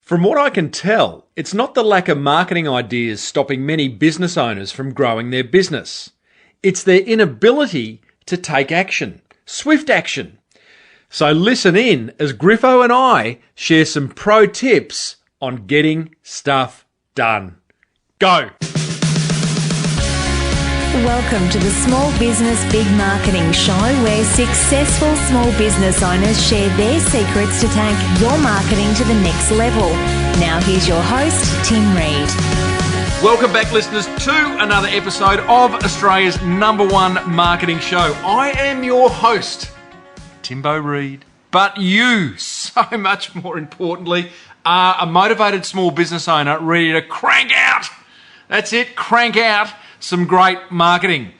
From what I can tell, it's not the lack of marketing ideas stopping many business owners from growing their business. It's their inability to take action, swift action. So listen in as Griffo and I share some pro tips on getting stuff done. Go! Welcome to the Small Business Big Marketing Show, where successful small business owners share their secrets to take your marketing to the next level. Now here's your host, Tim Reid. Welcome back, listeners, to another episode of Australia's #1 marketing show. I am your host, Timbo Reid. But you, so much more importantly, are a motivated small business owner ready to crank out. That's it, crank out some great marketing.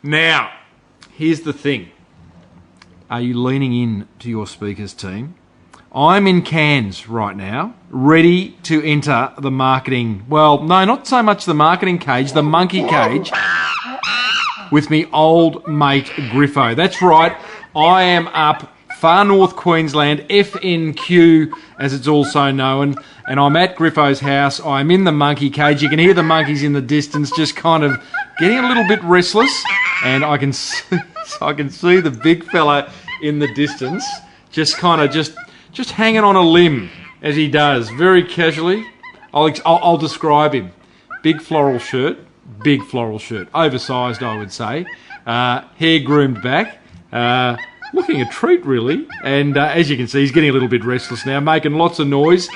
Now, here's the thing. Are you leaning in to your speakers team? I'm in Cairns right now, ready to enter the marketing, well, no, not so much the marketing cage, the monkey cage, with me old mate Griffo. That's right, I am up far north Queensland, FNQ as it's also known, and I'm at Griffo's house. I'm in the monkey cage. You can hear the monkeys in the distance just kind of getting a little bit restless, and I can see the big fella in the distance just kind of just hanging on a limb as he does, very casually. I'll describe him. Big floral shirt, oversized I would say, hair groomed back, looking a treat, really. And as you can see, he's getting a little bit restless now, making lots of noise.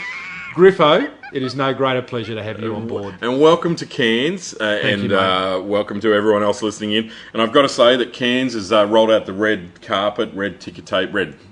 Griffo, it is no greater pleasure to have you on board. And welcome to Cairns, welcome to everyone else listening in. And I've got to say that Cairns has rolled out the red carpet, red ticker tape,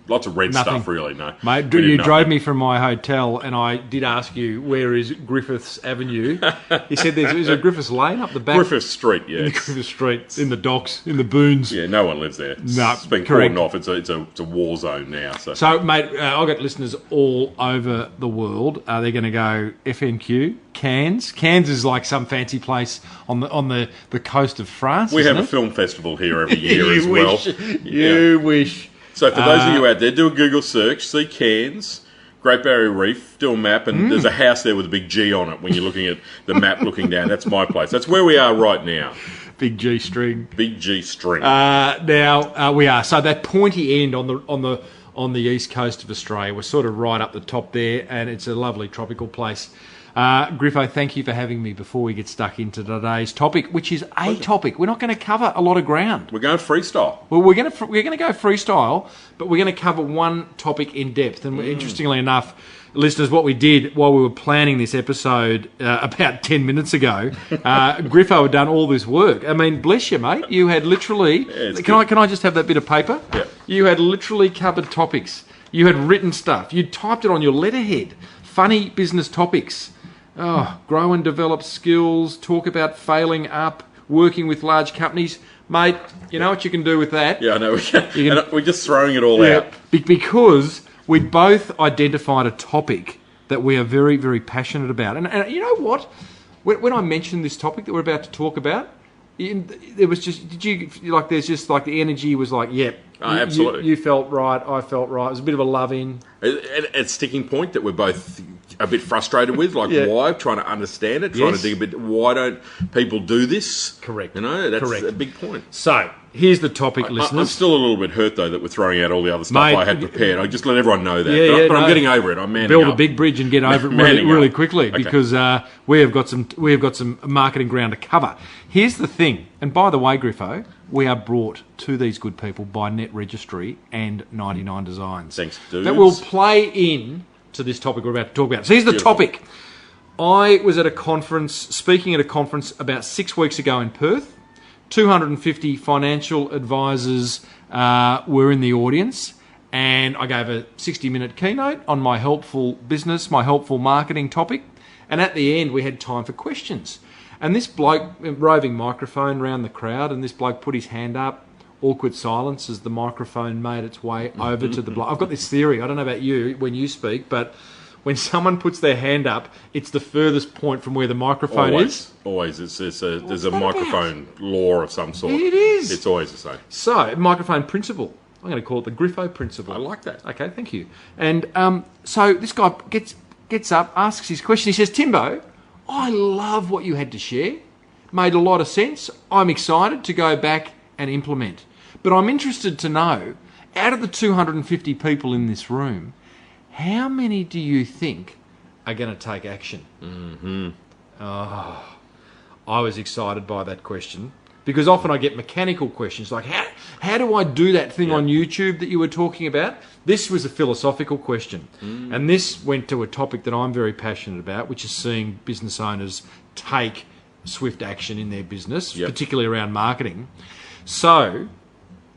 lots of red stuff, really. No, mate, you drove me from my hotel, and I did ask you, where is Griffiths Avenue? You said there's a Griffiths Lane up the back. Griffiths Street, yeah. Griffiths Street, in the docks, in the boons. Yeah, no one lives there. No, it's been correct. cordoned off. It's a war zone now. So mate, I've got listeners all over the world. They're going to go FNQ, Cairns. Cairns is like some fancy place on the coast of France. We have a film festival here every year as well. You wish. So for those of you out there, do a Google search, see Cairns, Great Barrier Reef, do a map, and there's a house there with a big G on it when you're looking at the map looking down. That's my place. That's where we are right now. Big G string. Big G string. Now we are. So that pointy end on the east coast of Australia, we're sort of right up the top there, and it's a lovely tropical place. Griffo, thank you for having me before we get stuck into today's topic, which is a topic. We're not going to cover a lot of ground. We're going freestyle. Well, we're going to go freestyle, but we're going to cover one topic in depth. And interestingly enough, listeners, what we did while we were planning this episode about 10 minutes ago, Griffo had done all this work. I mean, bless you, mate. You had literally... Can I just have that bit of paper? Yeah. You had literally covered topics. You had written stuff. You typed it on your letterhead. Funny business topics. Oh, grow and develop skills, talk about failing up, working with large companies. Mate, you know what you can do with that? Yeah, I know. We're just throwing it all out. Because we both identified a topic that we are very, very passionate about. And you know what? When I mentioned this topic that we're about to talk about, there was just, there's just like the energy was like, yep. Absolutely. You felt right, I felt right. It was a bit of a love-in. A sticking point that we're both a bit frustrated with, why, trying to understand it, trying to dig a bit, why don't people do this? Correct. You know, that's a big point. So, here's the topic, listeners. I'm still a little bit hurt, though, that we're throwing out all the other stuff I had prepared. I just let everyone know that. But I'm getting over it. I'm manning Build up. a big bridge and get over it really quickly, because we have got some marketing ground to cover. Here's the thing, and by the way, Griffo, we are brought to these good people by Net Registry and 99 Designs. Thanks, dudes. That will play in to this topic we're about to talk about. So here's the topic. I was at a conference, speaking at a conference about 6 weeks ago in Perth. 250 financial advisors were in the audience, and I gave a 60-minute keynote on my helpful business, my helpful marketing topic, and at the end we had time for questions. And this bloke, roving microphone around the crowd, and this bloke put his hand up, awkward silence as the microphone made its way over to the bloke. I've got this theory, I don't know about you when you speak, but when someone puts their hand up, it's the furthest point from where the microphone is. Always. There's a microphone law of some sort. It is. It's always the same. So, microphone principle. I'm going to call it the Griffo principle. I like that. Okay, thank you. And so this guy gets gets up, asks his question. He says, Timbo, I love what you had to share. Made a lot of sense. I'm excited to go back and implement. But I'm interested to know, out of the 250 people in this room, how many do you think are going to take action? Mm-hmm. Oh, I was excited by that question because often I get mechanical questions like, how do I do that thing on YouTube that you were talking about? This was a philosophical question. And this went to a topic that I'm very passionate about, which is seeing business owners take swift action in their business, particularly around marketing. So,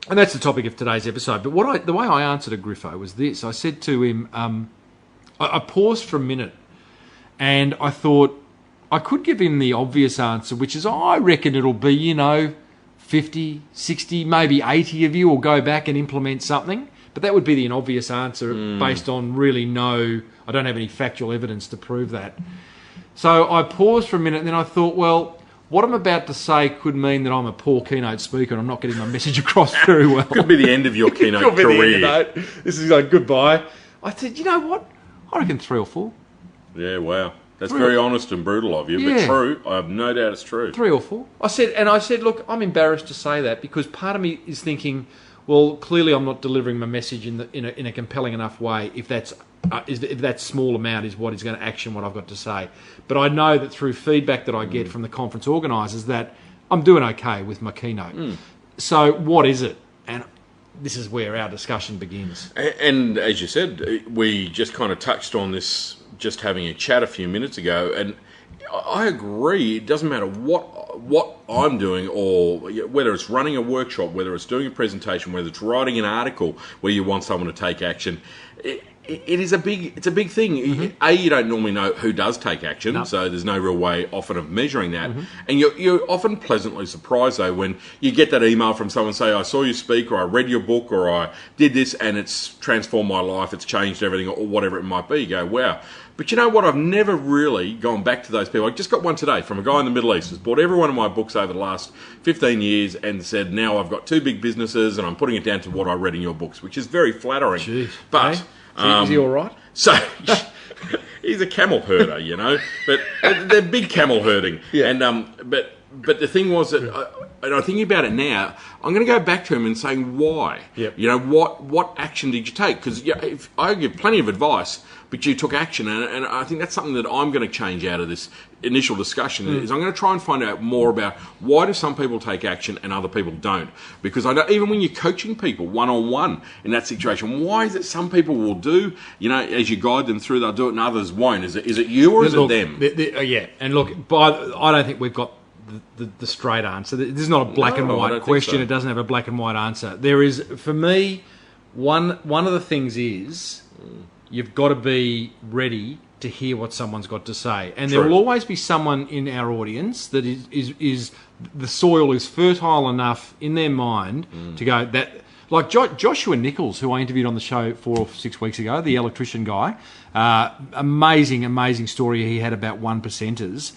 and that's the topic of today's episode. But the way I answered a Griffo was this. I said to him, I paused for a minute and I thought I could give him the obvious answer, which is, I reckon it'll be, 50, 60, maybe 80 of you will go back and implement something. But that would be an obvious answer based on I don't have any factual evidence to prove that. So I paused for a minute and then I thought, well, what I'm about to say could mean that I'm a poor keynote speaker and I'm not getting my message across very well. Could be the end of your keynote could be career. The end of it. This is like goodbye. I said, you know what? I reckon 3 or 4. Yeah, wow. That's very honest and brutal of you, but true. I have no doubt it's true. 3 or 4. I said, look, I'm embarrassed to say that because part of me is thinking, well, clearly I'm not delivering my message in a compelling enough way if that small amount is what is going to action what I've got to say. But I know that through feedback that I get from the conference organisers that I'm doing okay with my keynote. So what is it? And this is where our discussion begins. And as you said, we just kind of touched on this just having a chat a few minutes ago, and I agree. It doesn't matter what I'm doing, or whether it's running a workshop, whether it's doing a presentation, whether it's writing an article where you want someone to take action. It's a big thing. Mm-hmm. You don't normally know who does take action, so there's no real way often of measuring that. Mm-hmm. And you're often pleasantly surprised though when you get that email from someone say, I saw you speak, or I read your book, or I did this and it's transformed my life, it's changed everything, or whatever it might be. You go, wow. But you know what? I've never really gone back to those people. I just got one today from a guy in the Middle East who's bought every one of my books over the last 15 years and said, now I've got 2 big businesses and I'm putting it down to what I read in your books, which is very flattering. Jeez. But... Hey? Is he all right? So he's a camel herder, but they're big camel herding. Yeah. And but the thing was that, and I'm thinking about it now, I'm going to go back to him and saying why. Yep. What action did you take? Because I give plenty of advice, but you took action, and I think that's something that I'm going to change out of this initial discussion. Is I'm going to try and find out more about why do some people take action and other people don't. Because I know even when you're coaching people one-on-one in that situation, why is it some people will do, as you guide them through, they'll do it and others won't? Is it you or is it them? Yeah, and look, I don't think we've got the straight answer. This is not a black and white question. So. It doesn't have a black and white answer. There is, for me, one of the things is you've got to be ready to hear what someone's got to say. And there will always be someone in our audience that is the soil is fertile enough in their mind to go that, like Joshua Nichols, who I interviewed on the show 4 or 6 weeks ago, the electrician guy, amazing story he had about 1%ers.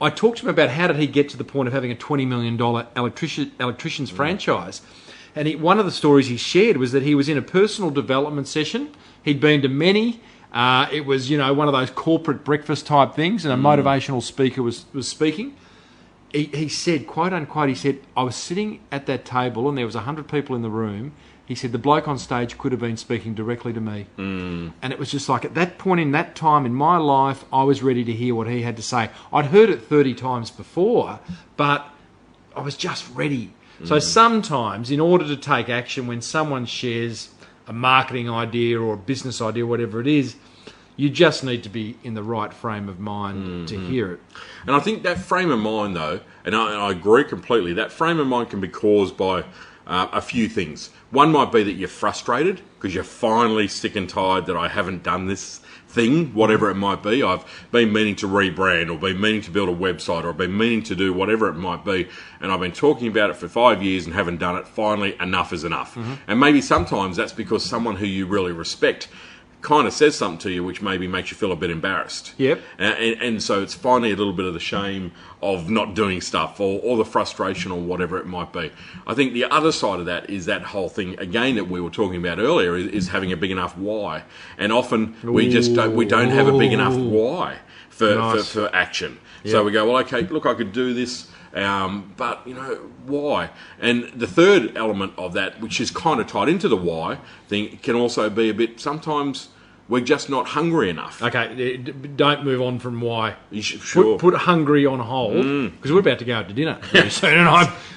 I talked to him about how did he get to the point of having a $20 million electrician's franchise. And one of the stories he shared was that he was in a personal development session. He'd been to many. It was, one of those corporate breakfast type things, and a motivational speaker was speaking. He said, quote unquote, he said, I was sitting at that table and there was 100 people in the room. He said, the bloke on stage could have been speaking directly to me. And it was just like, at that point in that time in my life, I was ready to hear what he had to say. I'd heard it 30 times before, but I was just ready. So sometimes, in order to take action, when someone shares a marketing idea or a business idea, whatever it is, you just need to be in the right frame of mind to hear it. And I think that frame of mind, though, and I agree completely, that frame of mind can be caused by a few things. One might be that you're frustrated because you're finally sick and tired that I haven't done this thing, whatever it might be. I've been meaning to rebrand, or been meaning to build a website, or been meaning to do whatever it might be, and I've been talking about it for 5 years and haven't done it. Finally, enough is enough. And maybe sometimes that's because someone who you really respect kind of says something to you which maybe makes you feel a bit embarrassed. Yep. And so it's finally a little bit of the shame of not doing stuff or the frustration or whatever it might be. I think the other side of that is that whole thing, again, that we were talking about earlier, is having a big enough why. And often we don't have a big enough why for action. Yep. So we go, well, okay, look, I could do this, but, why? And the third element of that, which is kind of tied into the why thing, can also be a bit, sometimes we're just not hungry enough. Okay, don't move on from why. Sure. Put hungry on hold, because we're about to go out to dinner very soon, and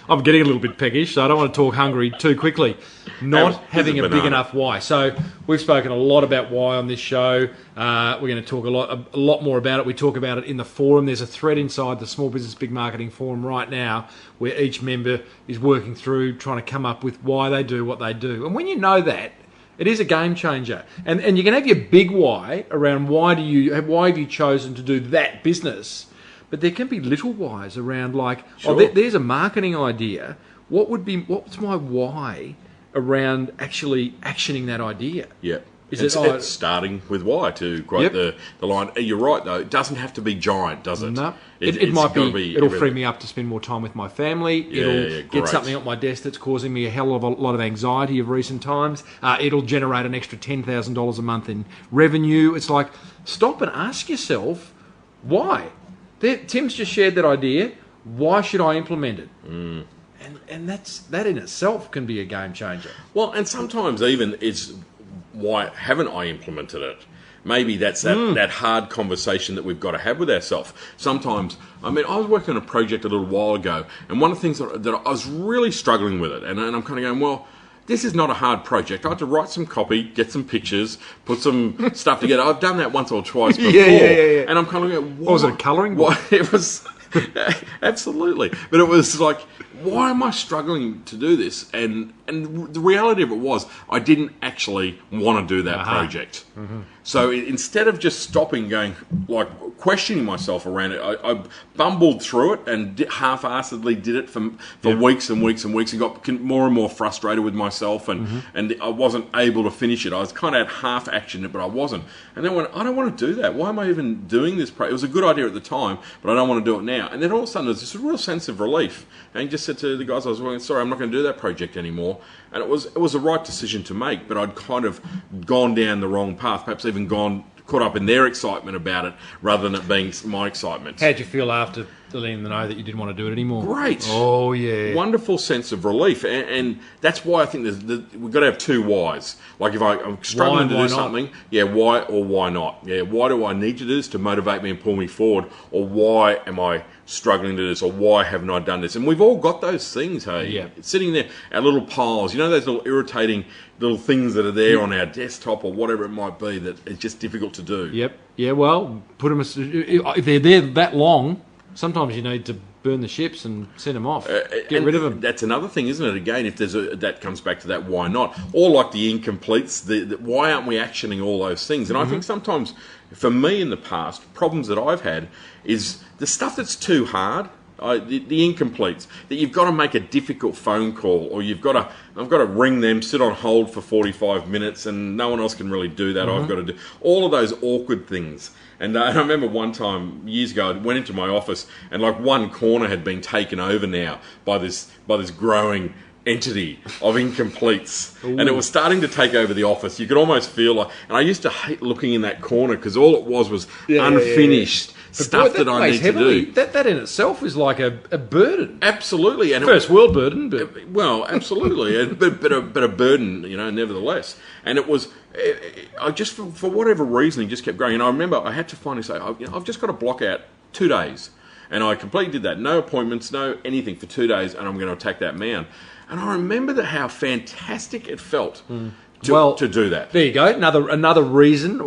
I'm getting a little bit peckish, so I don't want to talk hungry too quickly. Not having a big enough why. So we've spoken a lot about why on this show. We're going to talk a lot more about it. We talk about it in the forum. There's a thread inside the Small Business Big Marketing Forum right now where each member is working through trying to come up with why they do what they do. And when you know that, it is a game changer. And you can have your big why around why have you chosen to do that business, but there can be little whys around like, sure. There's a marketing idea. What's my why around actually actioning that idea? Yeah. It's starting with why, to quote the line. You're right, though. It doesn't have to be giant, does it? No. It might be it'll free me up to spend more time with my family. It'll get something up my desk that's causing me a hell of a lot of anxiety of recent times. It'll generate an extra $10,000 a month in revenue. It's like, stop and ask yourself, why? Tim's just shared that idea. Why should I implement it? And that in itself can be a game changer. Well, and sometimes even it's, why haven't I implemented it? Maybe that's that hard conversation that we've got to have with ourselves. Sometimes, I was working on a project a little while ago, and one of the things that I was really struggling with it, and I'm kind of going, well, this is not a hard project. I had to write some copy, get some pictures, put some stuff together. I've done that once or twice before. Yeah. And I'm kind of going, what was it, a colouring book? It was... Absolutely. But it was like, why am I struggling to do this? And the reality of it was, I didn't actually want to do that project. So instead of just stopping, going, like, questioning myself around it, I bumbled through it and half-assedly did it for weeks and weeks and weeks, and got more and more frustrated with myself, and I wasn't able to finish it. I was kind of half-actioned it, but I wasn't. And then I went, I don't want to do that. Why am I even doing this? It was a good idea at the time, but I don't want to do it now. And then all of a sudden, there's this real sense of relief. And just said to the guys I was working with, sorry, I'm not going to do that project anymore. And it was the right decision to make, but I'd kind of gone down the wrong path, perhaps even caught up in their excitement about it rather than it being my excitement. How'd you feel after letting them know that you didn't want to do it anymore? Great. Oh, yeah. Wonderful sense of relief. And that's why I think we've got to have two whys. Like if I'm struggling to do something, why or why not? Yeah, why do I need to do this to motivate me and pull me forward? Or why am I struggling to do this? Or why haven't I done this? And we've all got those things, hey? Yeah. It's sitting there, our little piles. You know those little irritating little things that are there on our desktop or whatever it might be that it's just difficult to do. Yep. Yeah, well, put them... If they're there that long, sometimes you need to burn the ships and send them off. Get rid of them. That's another thing, isn't it? Again, if that comes back to that why not. Or like the incompletes, why aren't we actioning all those things? And I think sometimes, for me in the past, problems that I've had is the stuff that's too hard, the incompletes, that you've got to make a difficult phone call, or I've got to ring them, sit on hold for 45 minutes, and no one else can really do that. I've got to do all of those awkward things. And I remember one time, years ago, I went into my office and like one corner had been taken over now by this growing entity of incompletes. Ooh. And it was starting to take over the office. You could almost feel like... And I used to hate looking in that corner because all it was unfinished stuff that I need to do. That in itself is like a burden. Absolutely. And First world burden. But... Well, absolutely. but a burden, nevertheless. And it was... I just, for whatever reason, it just kept growing. And I remember I had to finally say, I've just got to block out 2 days. And I completely did that. No appointments, no anything for 2 days, and I'm going to attack that man. And I remember how fantastic it felt to do that. There you go. Another reason,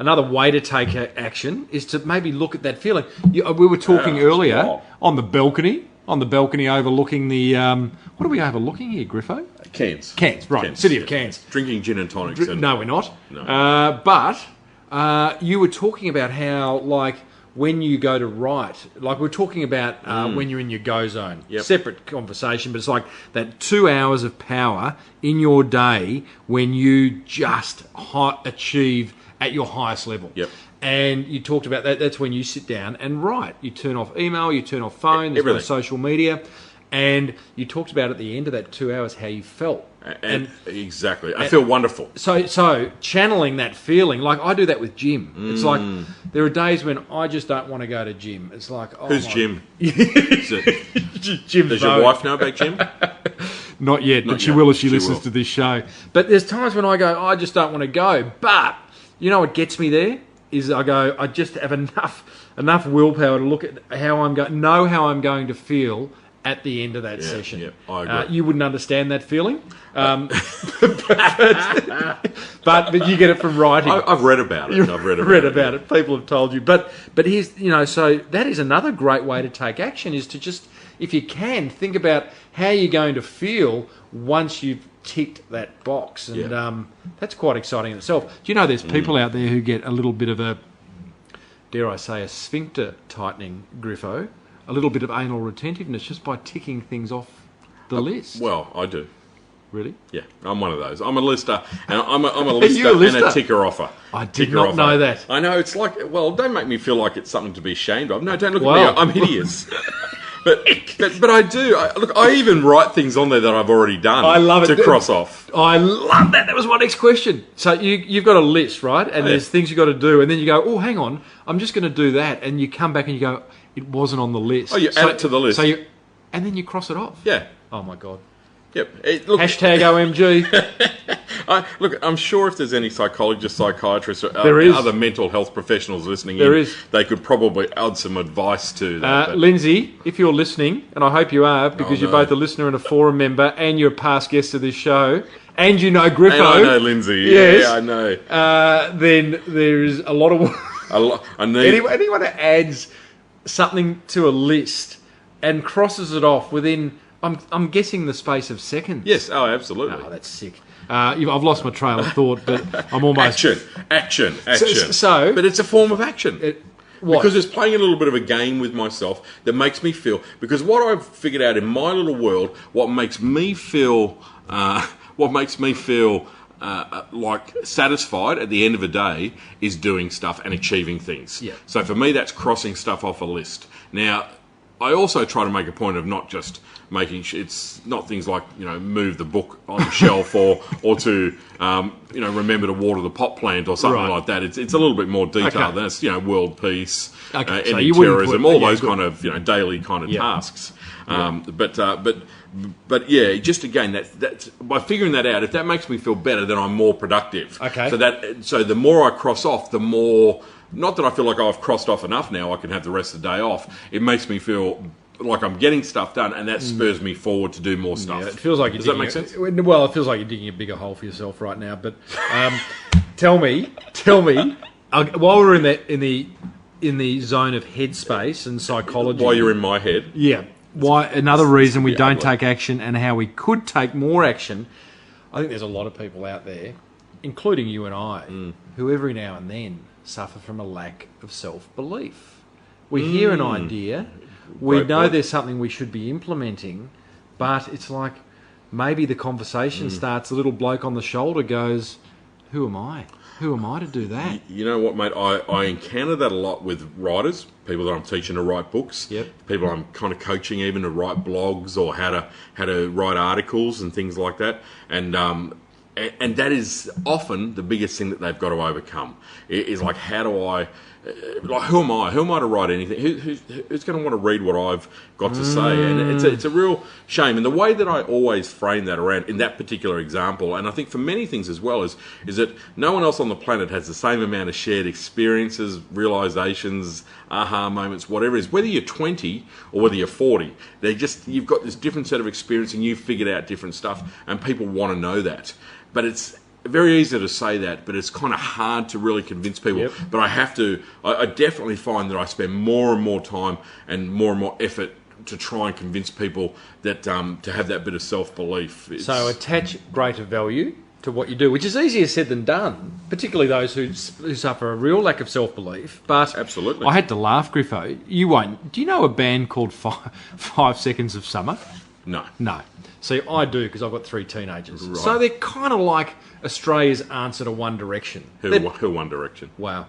another way to take action is to maybe look at that feeling. We were talking earlier on the balcony overlooking the... what are we overlooking here, Griffo? Cairns. Cairns, right. City of Cairns. Drinking gin and tonics. No, we're not. No. But you were talking about how, like, when you go to write, like we're talking about when you're in your go zone, separate conversation, but it's like that 2 hours of power in your day when you just achieve at your highest level. Yep. And you talked about that. That's when you sit down and write. You turn off email, you turn off phone, there's no social media. And you talked about at the end of that 2 hours how you felt. And exactly. I feel wonderful. So channeling that feeling, like I do that with gym. It's like there are days when I just don't want to go to gym. It's like, oh, who's Jim? Jim. Does your wife know about Jim? Not yet, but she will if she listens to this show. But there's times when I go, I just don't want to go. But you know what gets me there is I just have enough willpower to look at how I'm going, know how I'm going to feel at the end of that session. Yeah, I agree. You wouldn't understand that feeling, but you get it from writing. I've read about it. I've read about it. People have told you. But here's, so that is another great way to take action, is to just, if you can, think about how you're going to feel once you've ticked that box. And that's quite exciting in itself. Do you know there's people out there who get a little bit of a, dare I say, a sphincter tightening, Griffo, a little bit of anal retentiveness just by ticking things off the list? Well, I do. Really? Yeah, I'm one of those. I'm a lister, and I'm a lister, a lister? and a ticker-offer. I did not know that. I know, it's like, well, don't make me feel like it's something to be ashamed of. No, don't look at me, I'm hideous. But I do. I even write things on there that I've already done. I love it. To cross off. I love that. That was my next question. So you've got a list, right? And there's things you've got to do, and then you go, oh, hang on, I'm just going to do that, and you come back and you go, it wasn't on the list. Oh, you add it to the list. And then you cross it off. Yeah. Oh, my God. Yep. Hashtag OMG. Look, I'm sure if there's any psychologists, psychiatrists, or other mental health professionals listening they could probably add some advice to that. Lindsay, if you're listening, and I hope you are, because you're both a listener and a forum member, and you're a past guest of this show, and you know Griffo. And I know Lindsay. Yes, yeah, I know. Then there is a lot of... anyone that adds something to a list and crosses it off within... I'm guessing the space of seconds. Yes, absolutely. Oh, that's sick. I've lost my train of thought, but I'm almost... Action. So, but it's a form of action. What? Because it's playing a little bit of a game with myself that makes me feel... Because what I've figured out in my little world, what makes me feel like satisfied at the end of a day is doing stuff and achieving things. Yeah. So for me, that's crossing stuff off a list. Now, I also try to make a point of not just making it's not things like move the book on the shelf or to remember to water the pot plant or something like that. It's a little bit more detailed than it's world peace, ending terrorism, all those kind of daily kind of tasks. But yeah, just again that by figuring that out, if that makes me feel better, then I'm more productive. Okay. So the more I cross off, the more. Not that I feel like I've crossed off enough now, I can have the rest of the day off. It makes me feel like I'm getting stuff done, and that spurs me forward to do more stuff. Yeah, it feels like Does that make sense? Well, it feels like you're digging a bigger hole for yourself right now. But tell me, while we're in the zone of headspace and psychology, while you're in my head, why another reason we don't take action and how we could take more action. I think there's a lot of people out there, including you and I, who every now and then suffer from a lack of self-belief. We hear an idea, we know there's something we should be implementing, but it's like maybe the conversation starts, a little bloke on the shoulder goes, who am I? Who am I to do that? You know what, mate? I encounter that a lot with writers, people that I'm teaching to write books, people I'm kind of coaching even to write blogs or how to write articles and things like that. And that is often the biggest thing that they've got to overcome. Is like, how do I... Like, who am I? Who am I to write anything? Who's going to want to read what I've got to say? And it's a real shame. And the way that I always frame that around in that particular example, and I think for many things as well, is that no one else on the planet has the same amount of shared experiences, realizations, aha moments, whatever it is. Whether you're 20 or whether you're 40, you've got this different set of experience and you've figured out different stuff, and people want to know that. But it's very easy to say that, but it's kind of hard to really convince people. But I definitely find that I spend more and more time and more effort to try and convince people that to have that bit of self-belief. So attach greater value to what you do, which is easier said than done, particularly those who suffer a real lack of self-belief. But Absolutely. I had to laugh, Griffo. You won't. Do you know a band called 5 Seconds of Summer? No. No. See, I do because I've got 3 teenagers. Right. So they're kind of like Australia's answer to One Direction. Who One Direction? Wow.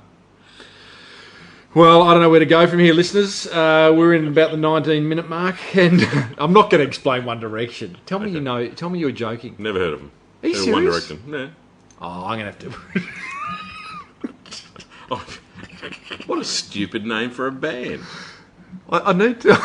Well, I don't know where to go from here, listeners. We're in about the 19-minute mark, and I'm not going to explain One Direction. Tell me Tell me you were joking. Never heard of them. Are you serious? One Direction. No. Oh, I'm going to have to... Oh, what a stupid name for a band. I need to...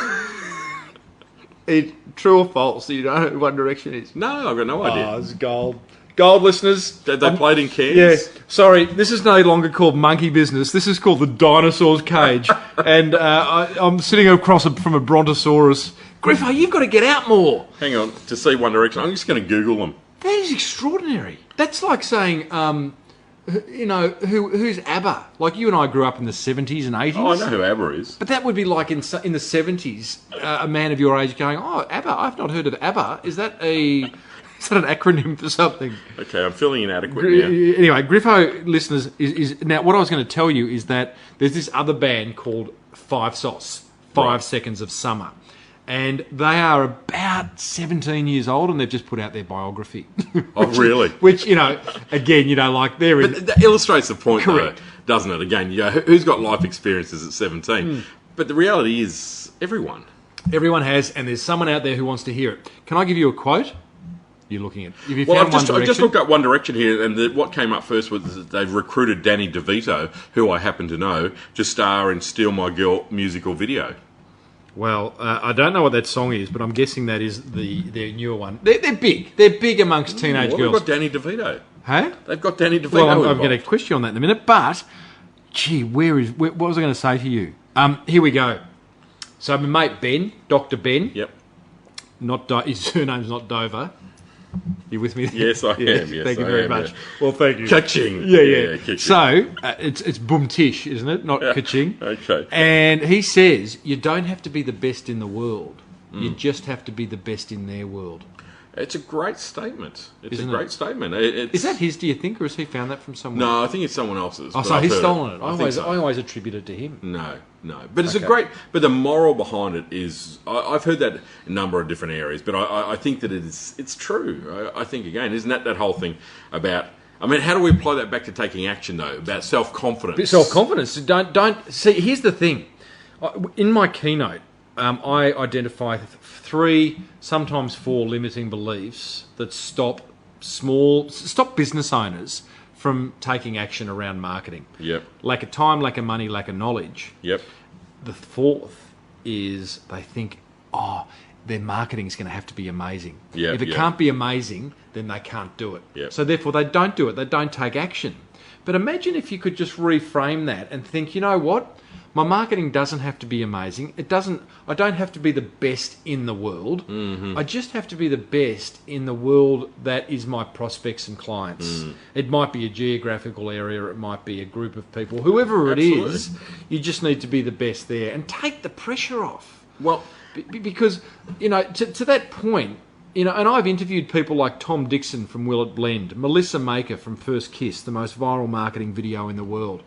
True or false? You don't know who One Direction is? No, I've got no idea. Oh, it's gold. Gold, listeners. They played in Cairns? Yeah. Sorry, this is no longer called Monkey Business. This is called the Dinosaur's Cage. And I'm sitting across from a Brontosaurus. Griffo, you've got to get out more. Hang on, to see One Direction, I'm just going to Google them. That is extraordinary. That's like saying, who's ABBA? Like you and I grew up in the 70s and 80s. Oh, I know who ABBA is. But that would be like in the 70s, a man of your age going, oh, ABBA, I've not heard of ABBA. Is that an acronym for something? Okay, I'm feeling inadequate now. Anyway, Griffo, listeners, is now what I was going to tell you is that there's this other band called 5 Seconds of Summer. And they are about 17 years old, and they've just put out their biography. Oh, really? Which, again, like they're in... But that illustrates the point, Correct. though, doesn't it? Again, who's got life experiences at 17? But the reality is, everyone. Everyone has, and there's someone out there who wants to hear it. Can I give you a quote? You're looking at... Have you Well, found I've just looked up One Direction here, and what came up first was that they've recruited Danny DeVito, who I happen to know, to star in Steal My Girl musical video. Well, I don't know what that song is, but I'm guessing that is their newer one. They're big. They're big amongst teenage Well, girls. they've got Danny DeVito. Hey? They've got Danny DeVito Well, I'm involved. going to question you on that in a minute, but, gee, what was I going to say to you? Here we go. So my mate Ben, Dr. Ben, Yep. his surname's not Dover. You with me? Yes, I am. Yes, thank you I very am, much. yeah. Well, thank you. Ka-ching. Yeah. ka-ching. So, it's boom tish, isn't it? Not ka-ching. Okay. And he says, you don't have to be the best in the world. You just have to be the best in their world. It's a great statement. Isn't a great it? statement. Is that his, do you think, or has he found that from somewhere? No, I think it's someone else's. Oh, but so I've he's heard stolen it. I think so. always attribute it to him. No. But it's Okay. a great... But the moral behind it is... I've heard that in a number of different areas, but I think that it's true. I think, again, isn't that whole thing about... I mean, how do we apply that back to taking action, though? About self-confidence. Self-confidence. Don't... See, here's the thing. In my keynote, I identify 3, sometimes 4 limiting beliefs that stop business owners from taking action around marketing. Yep. Lack of time, lack of money, lack of knowledge. Yep. The 4th is they think, their marketing is going to have to be amazing. Yep, If it yep. can't be amazing, then they can't do it. Yep. So therefore they don't do it. They don't take action. But imagine if you could just reframe that and think, you know what? My marketing doesn't have to be amazing. I don't have to be the best in the world. Mm-hmm. I just have to be the best in the world that is my prospects and clients. It might be a geographical area, it might be a group of people, whoever it Absolutely. is, you just need to be the best there and take the pressure off. Well... Because, to that point, and I've interviewed people like Tom Dixon from Will It Blend, Melissa Maker from First Kiss, the most viral marketing video in the world.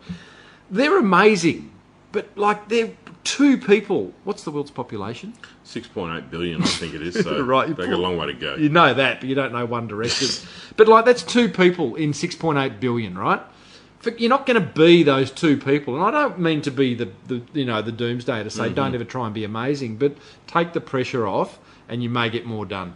They're amazing, but they're 2 people. What's the world's population? 6.8 billion, I think it is. So Right, they've got a long way to go. You know that, but you don't know One Direction. But that's 2 people in 6.8 billion, right? You're not going to be those 2 people, and I don't mean to be the doomsday to say don't ever try and be amazing, but take the pressure off, and you may get more done.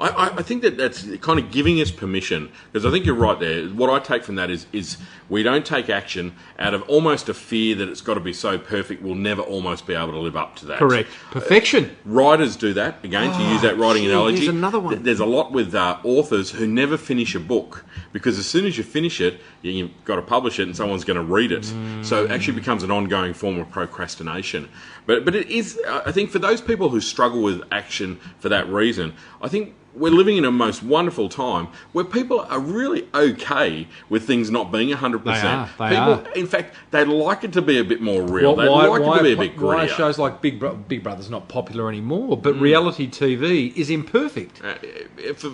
I think that's kind of giving us permission, because I think you're right there. What I take from that is we don't take action out of almost a fear that it's got to be so perfect we'll never almost be able to live up to that. Correct. Perfection. Writers do that, again, to use that writing analogy. Here's another one. There's a lot with authors who never finish a book, because as soon as you finish it, you've got to publish it and someone's going to read it. So it actually becomes an ongoing form of procrastination. But it is, I think, for those people who struggle with action for that reason, I think we're living in a most wonderful time where people are really okay with things not being 100%. They are. In fact, they like it to be a bit more real. They like it to be a bit grittier. Why shows like Big Brother's not popular anymore, but reality TV is imperfect.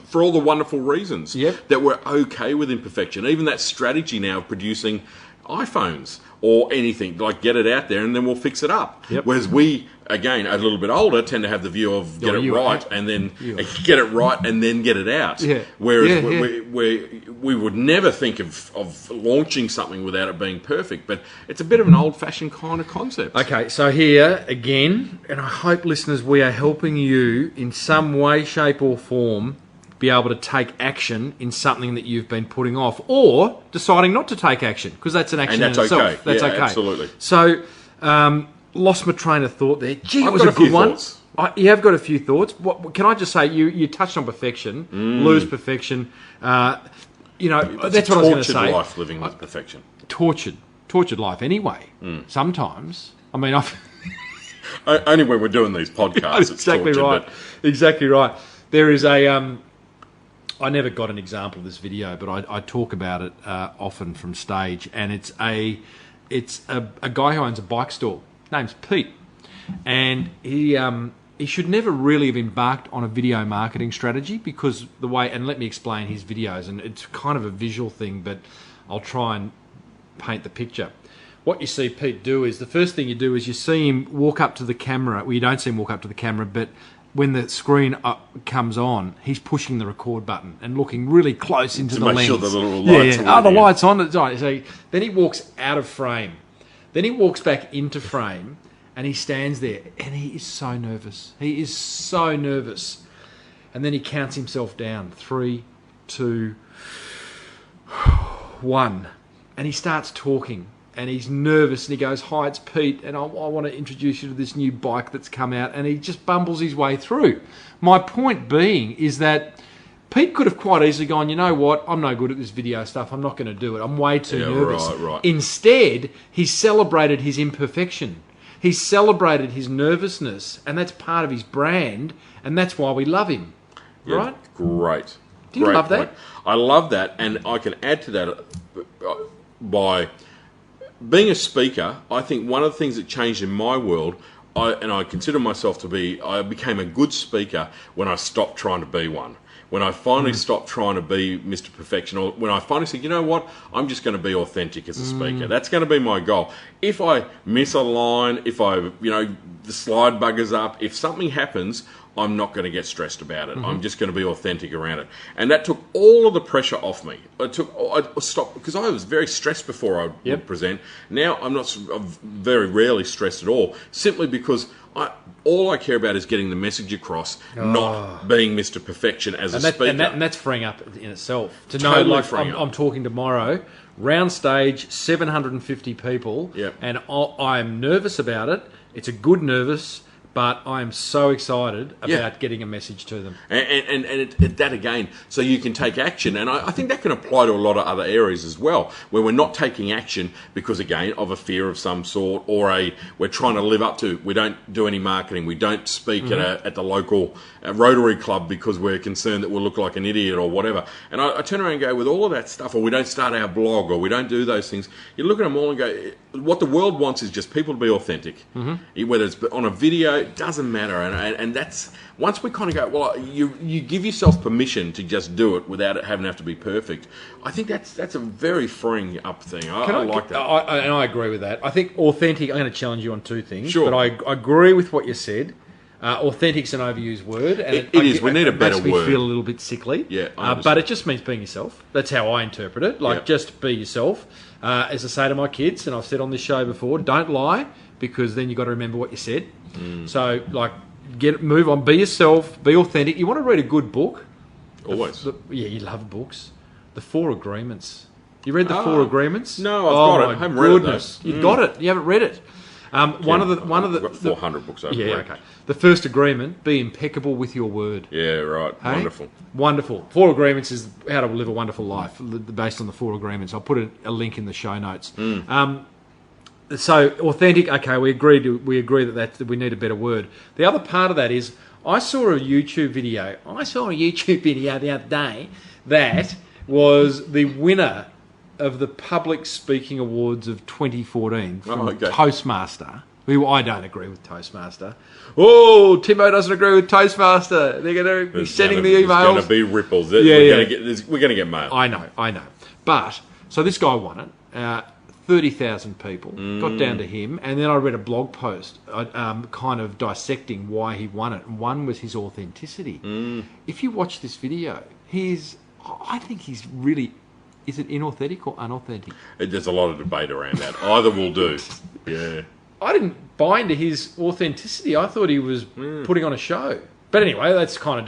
For all the wonderful reasons. Yep. That we're okay with imperfection. Even that strategy now of producing iPhones or anything, like get it out there and then we'll fix it up. Yep. Whereas we, again, a little bit older, tend to have the view of get it right and then get it right and then get it out. Yeah. Whereas we would never think of launching something without it being perfect, but it's a bit of an old-fashioned kind of concept. Okay, so here again, and I hope listeners, we are helping you in some way, shape or form be able to take action in something that you've been putting off, or deciding not to take action, because that's an action And that's in itself. okay. That's Yeah, okay. absolutely. So, lost my train of thought there. Gee, it I've was got a a few good one. thoughts. You have got a few thoughts. What can I just say? You touched on perfection, lose perfection. That's what I was going to say. Tortured life living with perfection. Tortured life anyway. Sometimes. I mean, Only when we're doing these podcasts, it's exactly tortured, right. but- Exactly right. There is a. I never got an example of this video, but I talk about it often from stage, and it's a guy who owns a bike store. Name's Pete, and he should never really have embarked on a video marketing strategy because the way. And let me explain his videos, and it's kind of a visual thing, but I'll try and paint the picture. What you see Pete do is the first thing you do is you see him walk up to the camera. Well, you don't see him walk up to the camera, but when the screen comes on, he's pushing the record button and looking really close into the lens. To make sure the little lights are on. The light's on. It's on. So then he walks out of frame. Then he walks back into frame and he stands there and he is so nervous. He is so nervous. And then he counts himself down. 3, 2, 1. And he starts talking. And he's nervous and he goes, "Hi, it's Pete, and I want to introduce you to this new bike that's come out." And he just bumbles his way through. My point being is that Pete could have quite easily gone, "You know what, I'm no good at this video stuff, I'm not going to do it, I'm way too nervous." Right. Instead, he celebrated his imperfection. He celebrated his nervousness, and that's part of his brand, and that's why we love him. Yeah, right? Great. Do you Great love that? point. I love that, and I can add to that by being a speaker. I think one of the things that changed in my world, I consider myself to be, I became a good speaker when I stopped trying to be one. When I finally stopped trying to be Mr. Perfection, or when I finally said, you know what, I'm just going to be authentic as a speaker. That's going to be my goal. If I miss a line, if the slide buggers up, if something happens, I'm not going to get stressed about it. I'm just going to be authentic around it. And that took all of the pressure off me. I stopped, because I was very stressed before I would present. Now I'm very rarely stressed at all, simply because all I care about is getting the message across, not being Mr. Perfection as a speaker. And that's freeing up in itself. To Totally know, like, freeing up. I'm talking tomorrow, round stage, 750 people, and I'm nervous about it. It's a good nervous, but I'm so excited about getting a message to them. And that again, so you can take action. And I think that can apply to a lot of other areas as well, where we're not taking action because, again, of a fear of some sort, or we're trying to live up to, we don't do any marketing, we don't speak at the local Rotary Club because we're concerned that we'll look like an idiot or whatever. And I turn around and go, with all of that stuff, or we don't start our blog, or we don't do those things, you look at them all and go, what the world wants is just people to be authentic. Whether it's on a video, it doesn't matter. And that's, once we kind of go, well, you give yourself permission to just do it without it having to be perfect. I think that's a very freeing up thing. I like that. I agree with that. I think authentic, I'm going to challenge you on two things. Sure. But I agree with what you said. Authentic's an overused word. And it is. We need a better word. It makes word. me feel a little bit sickly. Yeah, but it just means being yourself. That's how I interpret it. Like, just be yourself. As I say to my kids, and I've said on this show before, don't lie, because then you've got to remember what you said. So, like, move on, be yourself, be authentic. You want to read a good book? Always. You love books. The 4 Agreements. You read the 4 Agreements? No, I've got it. I haven't read it, though. You've got it. You haven't read it. One of the I've got 400 books over. Yeah, okay. The first agreement: be impeccable with your word. Yeah, right. Hey? Wonderful. 4 Agreements is how to live a wonderful life, based on the 4 Agreements. I'll put a link in the show notes. So authentic. Okay, we agree that we need a better word. The other part of that is, I saw a YouTube video the other day that was the winner of the Public Speaking Awards of 2014 from Toastmaster, who I don't agree with Toastmaster. Oh, Timbo doesn't agree with Toastmaster. They're going to be sending the emails. There's going to be ripples. We're going to get mail. I know. But, so this guy won it. 30,000 people got down to him, and then I read a blog post kind of dissecting why he won it. And one was his authenticity. If you watch this video, I think he's really... Is it inauthentic or unauthentic? There's a lot of debate around that. Either will do. Yeah. I didn't buy into his authenticity. I thought he was putting on a show. But anyway, that's kind of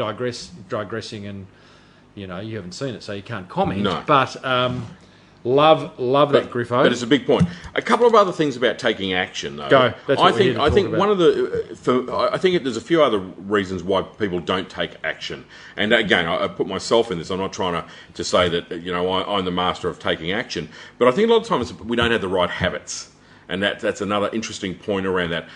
digressing, and you haven't seen it, so you can't comment. No. But love that, Griffo. But it's a big point. A couple of other things about taking action, though. Go. That's what I think one of the. I think there's a few other reasons why people don't take action. And again, I put myself in this. I'm not trying to say that I'm the master of taking action, but I think a lot of times we don't have the right habits, and that's another interesting point around that.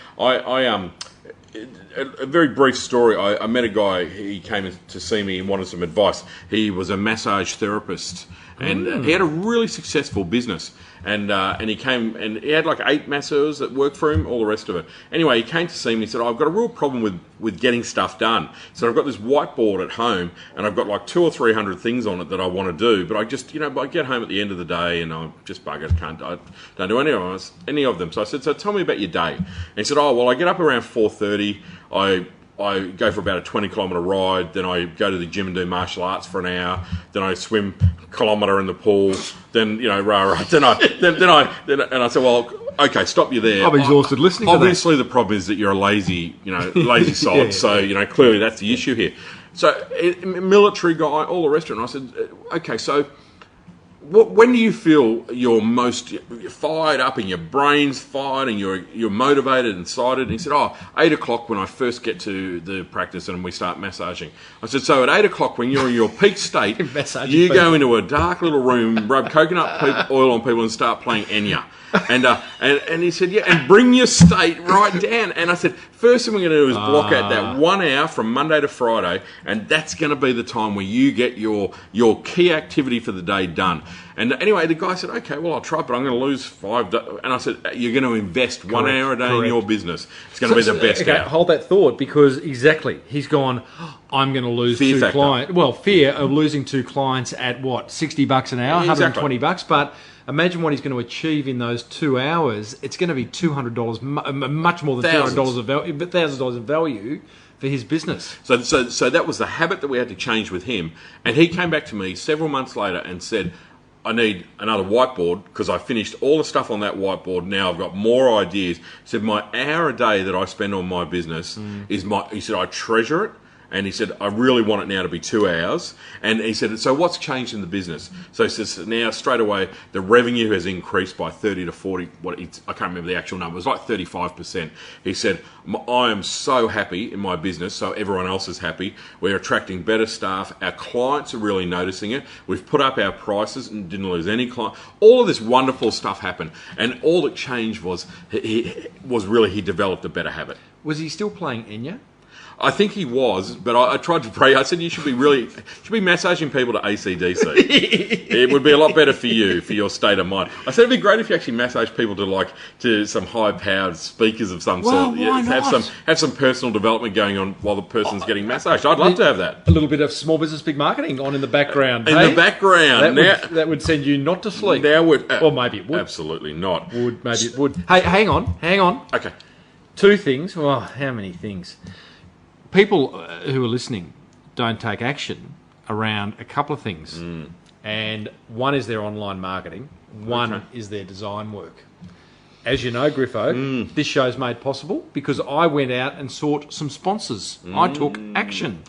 A very brief story. I met a guy. He came to see me and wanted some advice. He was a massage therapist, and he had a really successful business. And he came and he had like 8 masseurs that worked for him, all the rest of it. Anyway, he came to see me and said, I've got a real problem with getting stuff done. So I've got this whiteboard at home and I've got like 200 or 300 things on it that I want to do. But I just, I get home at the end of the day and I'm just buggered. I don't do any of them. So I said, so tell me about your day. And he said, I get up around 4:30. I go for about a 20-kilometre ride, then I go to the gym and do martial arts for an hour, then I swim a kilometre in the pool, then, then I said, well, okay, stop you there. I'm exhausted listening to that. Obviously, the problem is that you're a lazy sod, so, clearly that's the issue here. So, military guy, all the rest of it, and I said, okay, so... When do you feel you're most fired up and your brain's fired and you're motivated and excited? And he said, 8 o'clock when I first get to the practice and we start massaging. I said, so at 8 o'clock when you're in your peak state, you go into a dark little room, rub coconut oil on people and start playing Enya. And he said, yeah, and bring your state right down. And I said, first thing we're going to do is block out that 1 hour from Monday to Friday, and that's going to be the time where you get your key activity for the day done. And anyway, the guy said, okay, well, I'll try, but I'm going to lose 5 days. And I said, you're going to invest 1 hour a day in your business. It's going to be the best hour. Hold that thought, because exactly, he's gone, I'm going to lose fear 2 clients. Well, fear of losing 2 clients at what, $60 an hour, exactly. $120, but... Imagine what he's going to achieve in those 2 hours. It's going to be $200, much more than $200 of value, but $1,000 of value for his business. So that was the habit that we had to change with him. And he came back to me several months later and said, I need another whiteboard because I finished all the stuff on that whiteboard. Now I've got more ideas. He said, my hour a day that I spend on my business he said, I treasure it. And he said, I really want it now to be 2 hours. And he said, so what's changed in the business? So he says, now straight away, the revenue has increased by 30 to 40, I can't remember the actual number, it was like 35%. He said, I am so happy in my business, so everyone else is happy. We're attracting better staff. Our clients are really noticing it. We've put up our prices and didn't lose any client. All of this wonderful stuff happened. And all that changed was he developed a better habit. Was he still playing Enya? I think he was, but I tried to pray. I said you should be massaging people to AC/DC. It would be a lot better for you, for your state of mind. I said it'd be great if you actually massage people to some high-powered speakers of some sort. Why not? Have some personal development going on while the person's getting massaged. I'd love to have that. A little bit of small business, big marketing on in the background. The background. That would send you not to sleep. Or maybe it would. Absolutely not. Maybe it would. Hey, hang on. Okay. 2 things. Well, how many things? People who are listening don't take action around a couple of things. And one is their online marketing. One is their design work. As you know, Griffo, this show's made possible because I went out and sought some sponsors. I took action.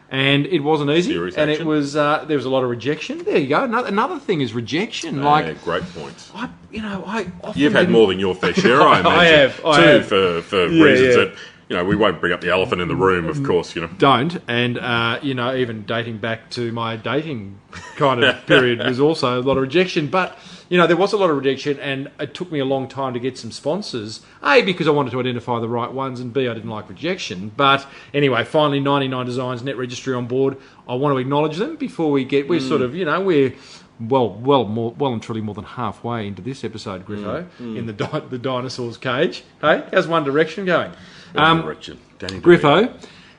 And it wasn't easy. Serious and action. It was there was a lot of rejection. There you go. Another thing is rejection. Great point. I often You've had more than your fair share, I imagine. I have. For reasons that... we won't bring up the elephant in the room, of course, Don't. And, even dating back to my dating kind of period was also a lot of rejection. But there was a lot of rejection, and it took me a long time to get some sponsors. A, because I wanted to identify the right ones, and B, I didn't like rejection. But anyway, finally, 99 Designs Net Registry on board. I want to acknowledge them before we get. We're sort of, we're well and truly more than halfway into this episode, Griffo, in the dinosaur's cage. Hey, how's One Direction going? Griffo,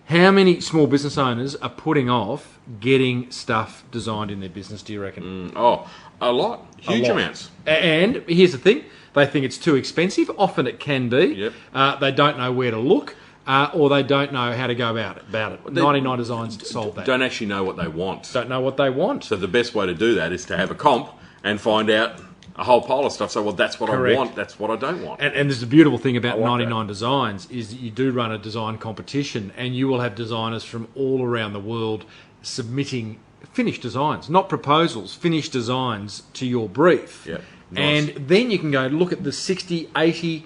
how many small business owners are putting off getting stuff designed in their business, do you reckon? A lot. Huge amounts. And here's the thing. They think it's too expensive. Often it can be. Yep. They don't know where to look, or they don't know how to go about it. 99 Designs solve that. Don't actually know what they want. Don't know what they want. So the best way to do that is to have a comp and find out a whole pile of stuff. So, well, that's what Correct. I want. That's what I don't want. And there's the beautiful thing about like 99 Designs is that you do run a design competition, and you will have designers from all around the world submitting finished designs, not proposals, finished designs to your brief. Yeah, nice. And then you can go look at the 60, 80,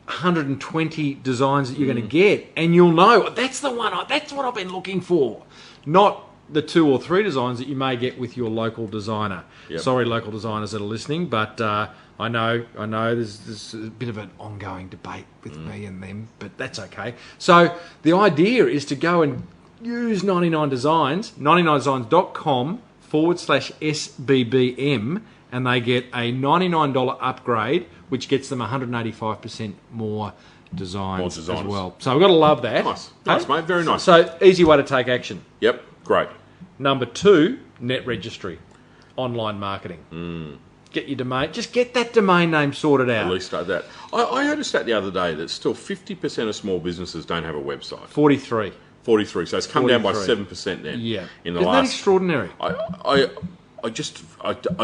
120 designs that you're going to get, and you'll know that's the one. That's what I've been looking for, not the 2 or 3 designs that you may get with your local designer. Yep. Sorry, local designers that are listening, but I know there's a bit of an ongoing debate with me and them, but that's okay. So the idea is to go and use 99 Designs, 99designs.com/SBBM, and they get a $99 upgrade, which gets them 185% more designs as well. So we've got to love that. Nice, mate. Very nice. So easy way to take action. Yep, great. Number 2, net registry, online marketing. Get your domain. Just get that domain name sorted out. At least start that. I heard a stat the other day that still 50% of small businesses don't have a website. 43. 43. So it's come down by 7% then. Yeah. In the Isn't last. that extraordinary? I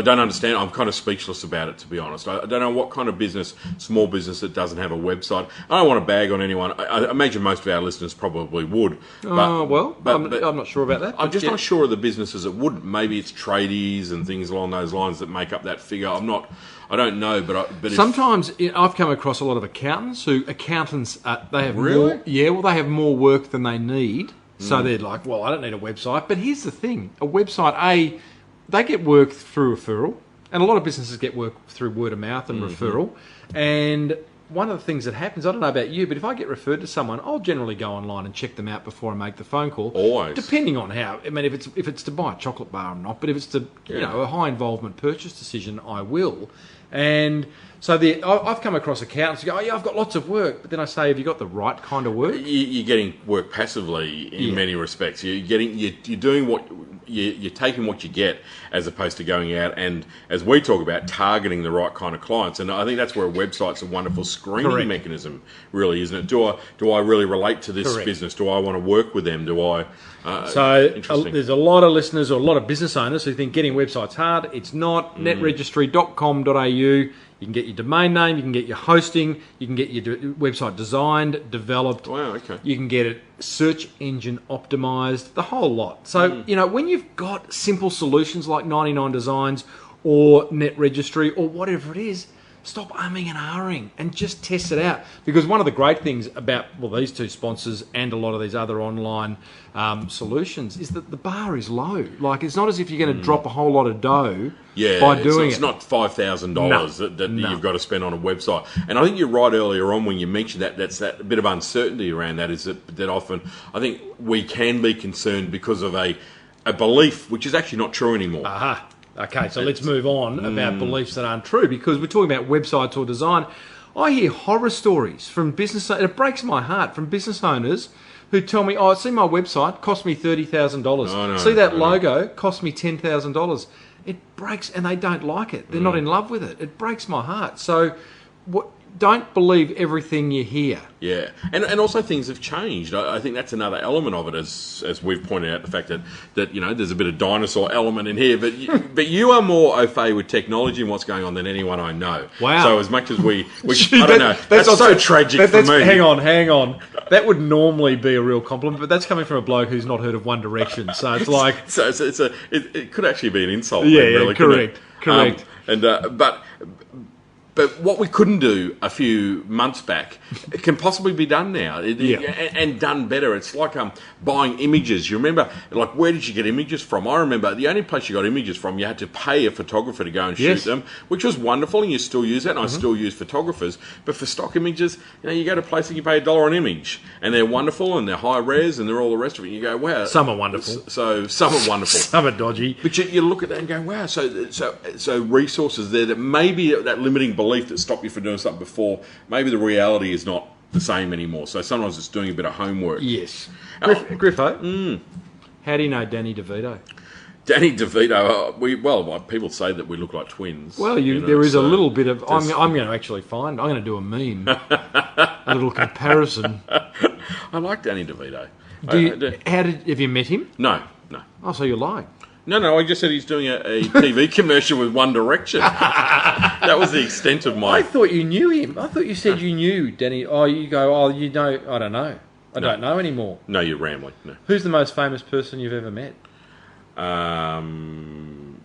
don't understand. I'm kind of speechless about it, to be honest. I don't know what kind of business, small business, that doesn't have a website. I don't want to bag on anyone. I imagine most of our listeners probably would. But I'm not sure about that. I'm just not sure of the businesses that wouldn't. Maybe it's tradies and things along those lines that make up that figure. I don't know, but sometimes I've come across a lot of accountants they have Really? they have more work than they need. So they're like, well, I don't need a website. But here's the thing: a website, they get work through referral, and a lot of businesses get work through word of mouth and referral. And one of the things that happens, I don't know about you, but if I get referred to someone, I'll generally go online and check them out before I make the phone call. Always. Depending on how. I mean, if it's to buy a chocolate bar or not, but if it's to a high involvement purchase decision, I will. And so I've come across accountants who go, I've got lots of work, but then I say, have you got the right kind of work? You're getting work passively in many respects. You're doing what you're taking what you get, as opposed to going out and, as we talk about, targeting the right kind of clients. And I think that's where a website's a wonderful screening mechanism, really, isn't it? Do I really relate to this business? Do I want to work with them? Do I? There's a lot of listeners or a lot of business owners who think getting websites hard. It's not. Netregistry.com.au. You can get your domain name, you can get your hosting, you can get your website designed, developed. Wow, okay. You can get it search engine optimized, the whole lot. So, when you've got simple solutions like 99 Designs or Net Registry or whatever it is, stop umming and ahhing and just test it out. Because one of the great things about, these two sponsors and a lot of these other online solutions is that the bar is low. Like, it's not as if you're going to drop a whole lot of dough by doing it. It's not $5,000 that you've got to spend on a website. And I think you're right earlier on when you mentioned that's that bit of uncertainty around that, is that often I think we can be concerned because of a belief which is actually not true anymore. Aha. Okay, so let's move on about beliefs that aren't true, because we're talking about websites or design. I hear horror stories from business owners. It breaks my heart, from business owners who tell me, see my website, cost me $30,000. See that logo, cost me $10,000. It breaks, and they don't like it. They're not in love with it. It breaks my heart. So don't believe everything you hear. Yeah, and also things have changed. I think that's another element of it, as we've pointed out, the fact that there's a bit of dinosaur element in here. But you are more au fait with technology and what's going on than anyone I know. Wow. So as much as we I don't know. That's so tragic for me. Hang on. That would normally be a real compliment, but that's coming from a bloke who's not heard of One Direction. So it's like it could actually be an insult. Yeah, really, correct. But But what we couldn't do a few months back, it can possibly be done now, and done better. It's like buying images. You remember, like, where did you get images from? I remember the only place you got images from, you had to pay a photographer to go and shoot them, which was wonderful, and you still use that, and I still use photographers. But for stock images, you go to a place and you pay $1 an image, and they're wonderful, and they're high res, and they're all the rest of it. And you go, wow. Some are wonderful. So some are wonderful. Some are dodgy. But you look at that and go, wow, so resources there that maybe that limiting belief that stopped you from doing something before, maybe the reality is not the same anymore. So sometimes it's doing a bit of homework. Yes. Griffo, how do you know Danny DeVito? Danny DeVito, people say that we look like twins. Well, there is a little bit of... I'm going to actually I'm going to do a meme. A little comparison. I like Danny DeVito. Have you met him? No. Oh, so you're lying. No, I just said he's doing a TV commercial with One Direction. That was the extent of my... I thought you knew him. I thought you said you knew Danny. Oh, you go, you know, I don't know. I don't know anymore. No, you're rambling. No. Who's the most famous person you've ever met? Well,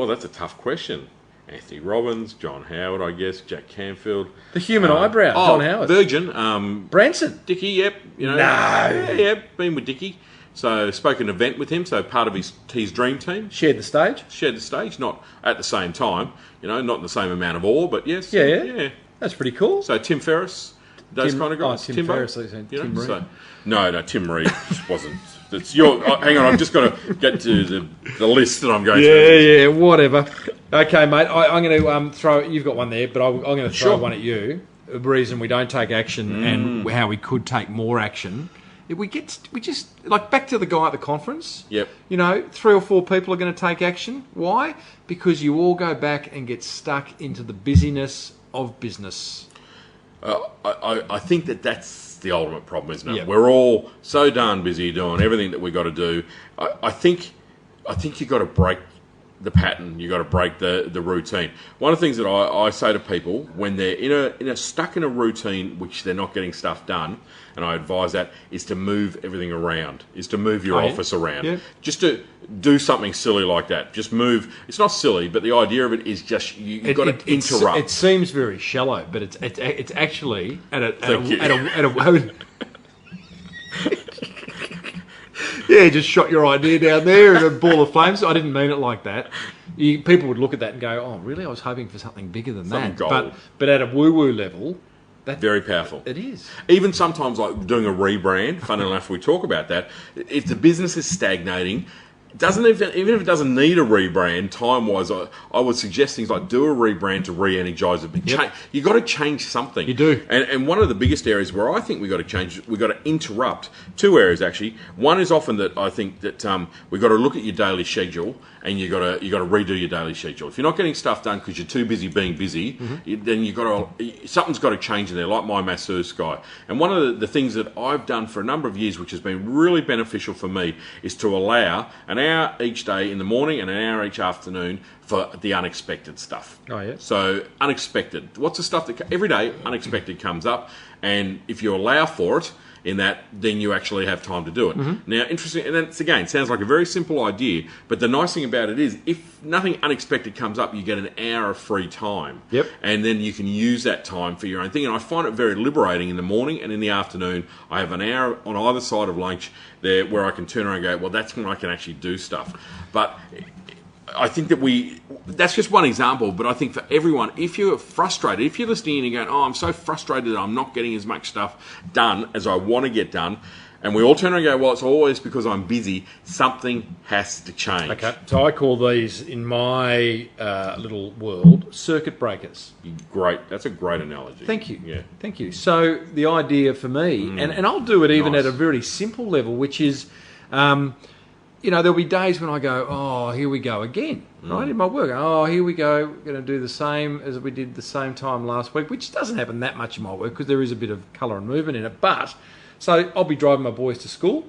that's a tough question. Anthony Robbins, John Howard, I guess, Jack Canfield. The human eyebrow, John Howard. Virgin. Branson. Dickie, yep. No. Yeah, been with Dickie. So spoke an event with him, so part of his dream team. Shared the stage, not at the same time, not in the same amount of awe, but yes. Yeah. That's pretty cool. So Tim Ferriss, those kind of guys. Timbo? Ferriss, Tim Reid. So, no, Tim Reid wasn't. It's your. Hang on, I've just got to get to the list that I'm going to. Yeah, whatever. Okay, mate, I'm going to throw... You've got one there, but I'm going to throw one at you. The reason we don't take action and how we could take more action... We just like back to the guy at the conference. Yep. 3 or 4 people are going to take action. Why? Because you all go back and get stuck into the busyness of business. I think that's the ultimate problem, isn't it? Yep. We're all so darn busy doing everything that we got to do. I think you got to break the pattern. You got to break the routine. One of the things that I say to people when they're stuck in a routine which they're not getting stuff done, and I advise that, is to move everything around, is to move your office around. Yeah. Just to do something silly like that. Just move. It's not silly, but the idea of it is just you've got to interrupt. It seems very shallow, but it's actually at a yeah, just shot your idea down there in a ball of flames. I didn't mean it like that. People would look at that and go, "Oh, really? I was hoping for something bigger than that." But at a woo-woo level, that's very powerful. It is. Even sometimes, like doing a rebrand. Funny enough, we talk about that. If the business is stagnating, even if it doesn't need a rebrand, time-wise, I would suggest things like do a rebrand to re-energise it. But you got to change something. You do. And one of the biggest areas where I think we got to change, we got to interrupt. 2 areas actually. One is often that I think that we got to look at your daily schedule, and you got to redo your daily schedule. If you're not getting stuff done because you're too busy being busy, then something's got to change in there. Like my masseuse guy. And one of the things that I've done for a number of years, which has been really beneficial for me, is to allow an hour each day in the morning and an hour each afternoon for the unexpected stuff. Oh, yeah. So unexpected. What's the stuff that every day unexpected comes up, and if you allow for it in that, then you actually have time to do it. Now, interesting, and that's, again, sounds like a very simple idea, but the nice thing about it is if nothing unexpected comes up, you get an hour of free time. Yep. And then you can use that time for your own thing. And I find it very liberating in the morning and in the afternoon. I have an hour on either side of lunch there where I can turn around and go, well, that's when I can actually do stuff. But I think that that's just one example, but I think for everyone, if you're frustrated, if you're listening in and going, oh, I'm so frustrated that I'm not getting as much stuff done as I want to get done, and we all turn around and go, well, it's always because I'm busy, something has to change. Okay, so I call these, in my little world, circuit breakers. Great, that's a great analogy. Thank you. Yeah. Thank you. So the idea for me, and I'll do it even at a very simple level, which is... there'll be days when I go, oh, here we go again, right, in my work. Oh, here we go, we're going to do the same as we did the same time last week, which doesn't happen that much in my work because there is a bit of colour and movement in it. But, so I'll be driving my boys to school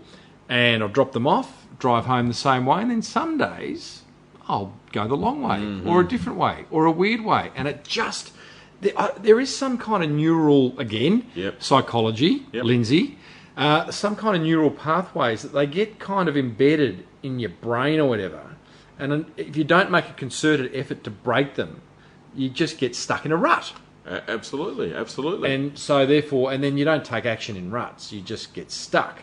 and I'll drop them off, drive home the same way, and then some days I'll go the long way or a different way or a weird way. And it just, there is some kind of neural, again, psychology, Lindsay, some kind of neural pathways that they get kind of embedded in your brain or whatever. And if you don't make a concerted effort to break them, you just get stuck in a rut. Absolutely. And so therefore, and then you don't take action in ruts, you just get stuck.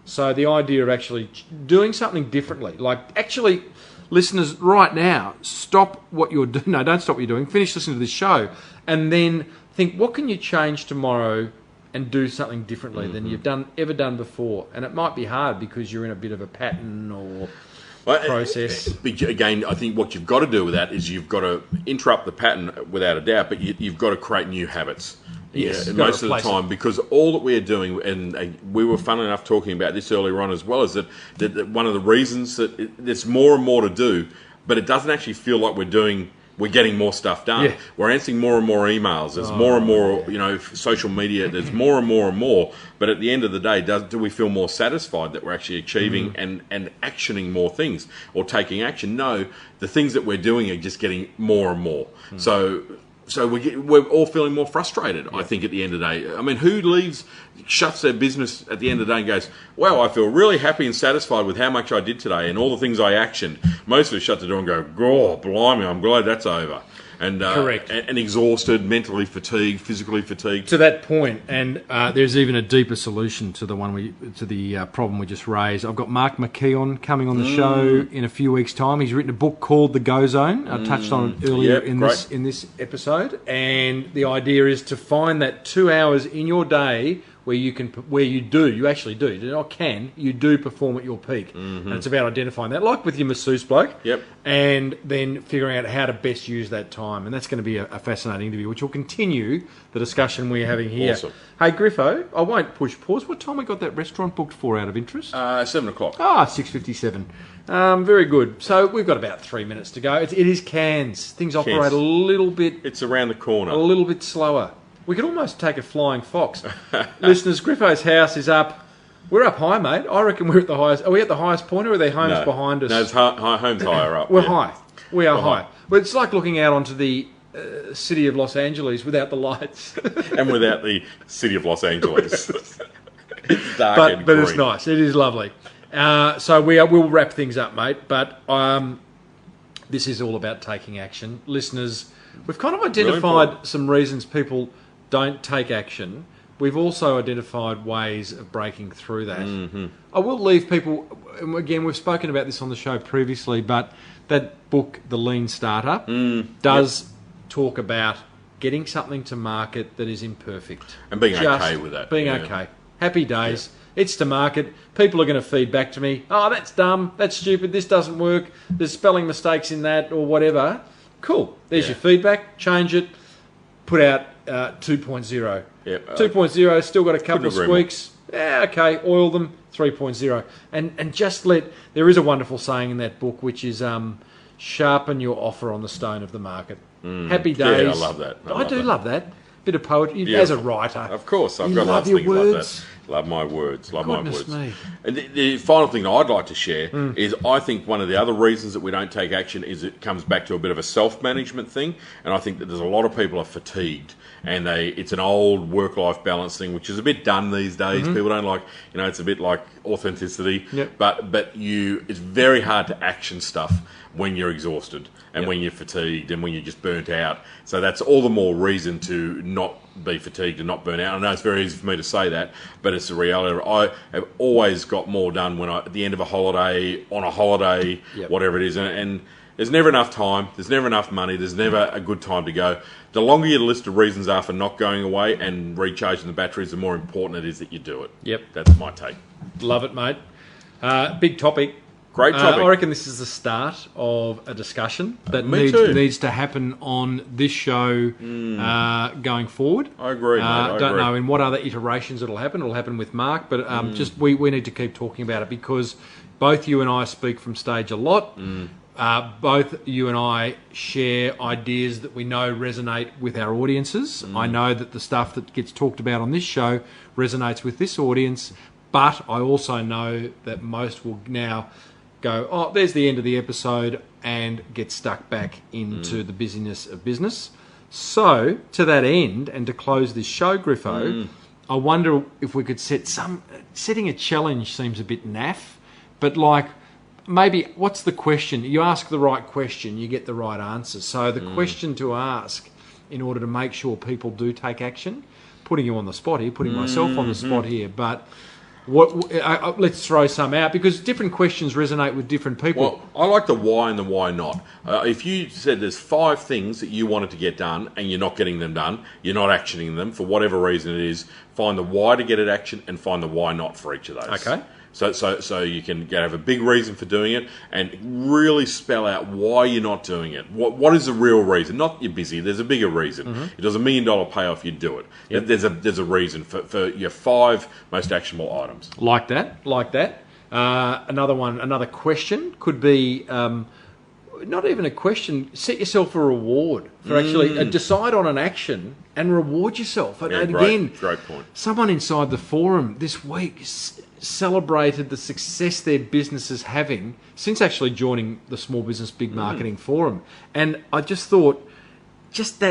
So the idea of actually doing something differently, like actually, listeners, right now, stop what you're doing. No, don't stop what you're doing. Finish listening to this show, and then think, what can you change tomorrow and do something differently than you've ever done before? And it might be hard because you're in a bit of a pattern or process. Again, I think what you've got to do with that is you've got to interrupt the pattern without a doubt, but you've got to create new habits. Yes, most of the time, because all that we're doing, and we were funnily enough talking about this earlier on as well, is that one of the reasons that there's more and more to do, but it doesn't actually feel like we're getting more stuff done. Yeah. We're answering more and more emails. There's more and more, social media. There's more and more. But at the end of the day, do we feel more satisfied that we're actually achieving and actioning more things or taking action? No, the things that we're doing are just getting more and more. So we're all feeling more frustrated, I think, at the end of the day. I mean, who shuts their business at the end of the day and goes, wow, I feel really happy and satisfied with how much I did today and all the things I actioned. Most of us shut the door and go, oh, blimey, I'm glad that's over. And, Correct. And exhausted, mentally fatigued, physically fatigued. To that point, and there's even a deeper solution to the problem we just raised. I've got Mark McKeon coming on the show in a few weeks' time. He's written a book called The Go Zone. I touched on it earlier in this episode, and the idea is to find that 2 hours in your day where you actually do perform at your peak. And it's about identifying that, like with your masseuse bloke, and then figuring out how to best use that time. And that's going to be a fascinating interview, which will continue the discussion we're having here. Awesome. Hey, Griffo, I won't push pause. What time we got that restaurant booked for out of interest? 7 o'clock. 6:57. Very good. So we've got about 3 minutes to go. It is Cairns. Things operate a little bit... It's around the corner. A little bit slower. We could almost take a flying fox. Listeners, Griffo's house is up. We're up high, mate. I reckon we're at the highest. Are we at the highest point, or are there homes behind us? No, homes higher up. We're high. We are high. Well, it's like looking out onto the city of Los Angeles without the lights. And without the city of Los Angeles. It's dark and but green. It's nice. It is lovely. So we'll wrap things up, mate. But this is all about taking action. Listeners, we've kind of identified some reasons people don't take action. We've also identified ways of breaking through that. I will leave people, and again, we've spoken about this on the show previously, but that book, The Lean Starter, does talk about getting something to market that is imperfect. And being okay with that. Being okay. Happy days. Yeah. It's to market. People are going to feed back to me, oh, that's dumb, that's stupid, this doesn't work, there's spelling mistakes in that, or whatever. Cool. There's your feedback. Change it. Put out 2.0. Yep. 2.0, still got a couple of squeaks. Yeah, okay, oil them. 3.0. And just there is a wonderful saying in that book, which is sharpen your offer on the stone of the market. Happy days. Yeah, I love that. I do love that. Bit of poetry. As a writer. Of course, I've got lots of things like that. Love my words. Love Goodness my words. Me. And the final thing I'd like to share is I think one of the other reasons that we don't take action is it comes back to a bit of a self-management thing. And I think that there's a lot of people are fatigued. And it's an old work-life balance thing, which is a bit done these days. People don't like, it's a bit like authenticity. Yep. But it's very hard to action stuff when you're exhausted and when you're fatigued and when you're just burnt out. So that's all the more reason to not be fatigued and not burn out. I know it's very easy for me to say that, but it's the reality. I have always got more done at the end of a holiday, on a holiday, whatever it is. And there's never enough time. There's never enough money. There's never a good time to go. The longer your list of reasons are for not going away and recharging the batteries, the more important it is that you do it. Yep. That's my take. Love it, mate. Big topic. Great topic. I reckon this is the start of a discussion that needs to happen on this show going forward. I agree, mate. I don't know in what other iterations it'll happen. It'll happen with Mark, but just we need to keep talking about it because both you and I speak from stage a lot. Both you and I share ideas that we know resonate with our audiences. I know that the stuff that gets talked about on this show resonates with this audience, but I also know that most will now go, oh, there's the end of the episode, and get stuck back into the busyness of business. So, to that end, and to close this show, Griffo, I wonder if we could setting a challenge seems a bit naff, but like maybe what's the question? You ask the right question, you get the right answer. So the question to ask in order to make sure people do take action, putting you on the spot here, putting myself on the spot here, but let's throw some out because different questions resonate with different people. Well, I like the why and the why not. If you said there's 5 things that you wanted to get done and you're not getting them done, you're not actioning them for whatever reason it is, find the why to get it action and find the why not for each of those. Okay. So you can have a big reason for doing it and really spell out why you're not doing it. What is the real reason? Not you're busy. There's a bigger reason. If there's $1 million payoff, you do it. Yep. There's a reason for your 5 most actionable items. Like that. Another question could be not even a question. Set yourself a reward for actually decide on an action and reward yourself. Yeah, and great point. Someone inside the forum this week celebrated the success their business is having since actually joining the Small Business Big Marketing Forum. And I just thought, just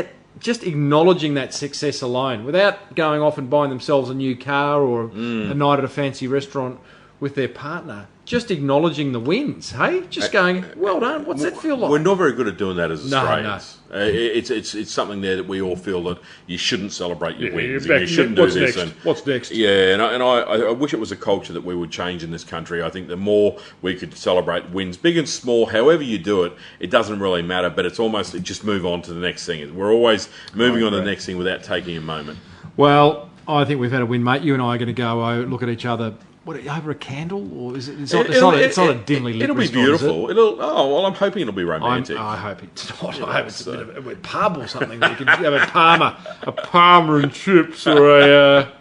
acknowledging that success alone, without going off and buying themselves a new car or a night at a fancy restaurant with their partner, just acknowledging the wins, hey? Just going, well done, what's that feel like? We're not very good at doing that as Australians. No. It's something there that we all feel that you shouldn't celebrate your wins. Back, you shouldn't what's do this. Next? What's next? Yeah, and I wish it was a culture that we would change in this country. I think the more we could celebrate wins, big and small, however you do it, it doesn't really matter, but it's almost just move on to the next thing. We're always moving on to the next thing without taking a moment. Well, I think we've had a win, mate. You and I are going to go look at each other. What, over a candle, or is it? It's not a dimly lit. It'll be beautiful. I'm hoping it'll be romantic. I hope it's not. I hope it's a bit of a pub or something. That you can have a Parma and chips, or a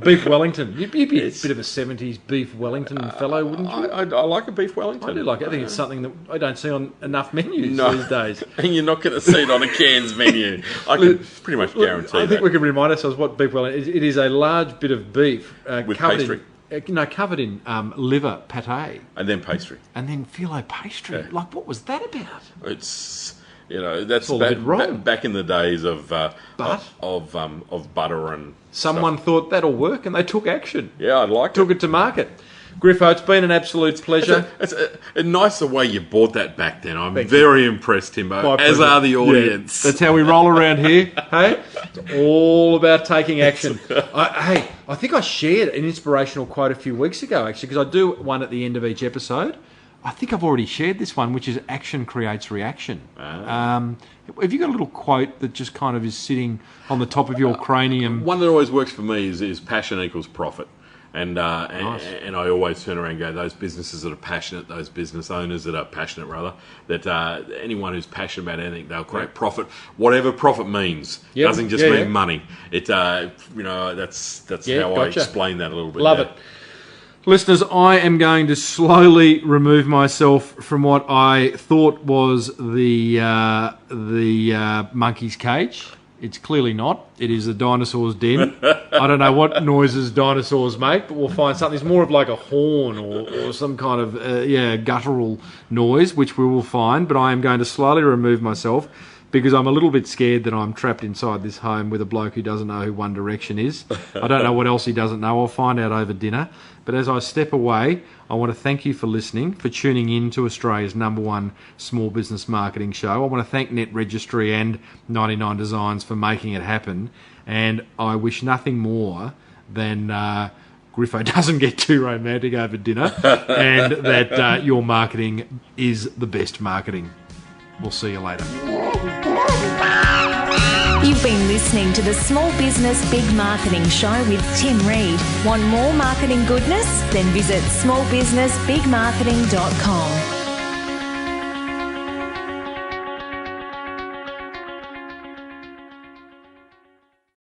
beef Wellington. You'd be a bit of a 70s beef Wellington fellow, wouldn't you? I like a beef Wellington. I do like it. I think it's something that I don't see on enough menus these days. And you're not going to see it on a Cairns menu. I can pretty much guarantee that. I think we can remind ourselves what beef Wellington is. It is a large bit of beef with pastry. Covered in liver pate. And then pastry. And then phyllo pastry. Yeah. Like, what was that about? It's, that's all a bit wrong. back in the days of butter and someone stuff. thought that'll work and they took action. Yeah, I'd like Took it to market. Griffo, it's been an absolute pleasure. It's a nice the way you bought that back then. I'm very impressed, Timbo, as are the audience. Yeah, that's how we roll around here, hey? It's all about taking action. I think I shared an inspirational quote a few weeks ago, actually, because I do one at the end of each episode. I think I've already shared this one, which is action creates reaction. Have you got a little quote that just kind of is sitting on the top of your cranium? One that always works for me is passion equals profit. Nice. And I always turn around and go, those businesses that are passionate, those business owners that are passionate, rather, that anyone who's passionate about anything, they'll create profit, whatever profit means. Yep. Doesn't just mean money. It, that's how I explain that a little bit. Love it. Listeners, I am going to slowly remove myself from what I thought was the monkey's cage. It's clearly not. It is a dinosaur's den. I don't know what noises dinosaurs make, but we'll find something. It's more of like a horn or some kind of guttural noise, which we will find. But I am going to slowly remove myself because I'm a little bit scared that I'm trapped inside this home with a bloke who doesn't know who One Direction is. I don't know what else he doesn't know. I'll find out over dinner. But as I step away, I want to thank you for listening, for tuning in to Australia's #1 small business marketing show. I want to thank Net Registry and 99 Designs for making it happen. And I wish nothing more than Griffo doesn't get too romantic over dinner and that your marketing is the best marketing. We'll see you later. You've been listening to the Small Business Big Marketing Show with Tim Reid. Want more marketing goodness? Then visit smallbusinessbigmarketing.com.